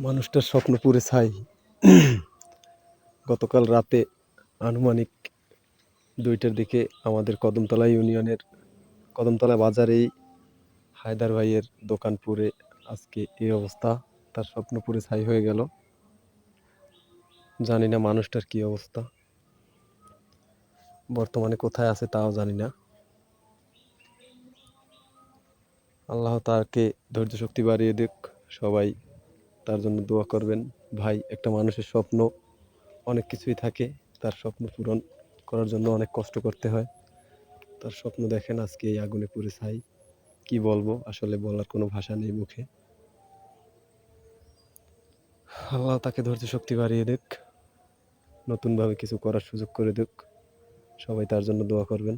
মানুষটার স্বপ্ন পুড়ে ছাই। গতকাল রাতে আনুমানিক 2টার দিকে আমাদের কদমতলা ইউনিয়নের কদমতলা বাজারেই হায়দার ভাইয়ের দোকান পুড়ে আজকে এই অবস্থা। তার স্বপ্ন পুড়ে ছাই হয়ে গেল। জানি না মানুষটার কি অবস্থা, বর্তমানে কোথায় আছে তাও জানি না। আল্লাহ তাকে ধৈর্য শক্তি বাড়িয়ে দিক। সবাই তার জন্য দোয়া করবেন। ভাই, একটা মানুষের স্বপ্ন অনেক কিছুই থাকে, তার স্বপ্ন পূরণ করার জন্য অনেক কষ্ট করতে হয়। তার স্বপ্ন দেখেন আজকে এই আগুনে পুড়ে ছাই। কি বলবো, আসলে বলার কোনো ভাষা নেই মুখে। আল্লাহ তাকে ধৈর্য শক্তি বাড়িয়ে দিক, নতুনভাবে কিছু করার সুযোগ করে দিক। সবাই তার জন্য দোয়া করবেন।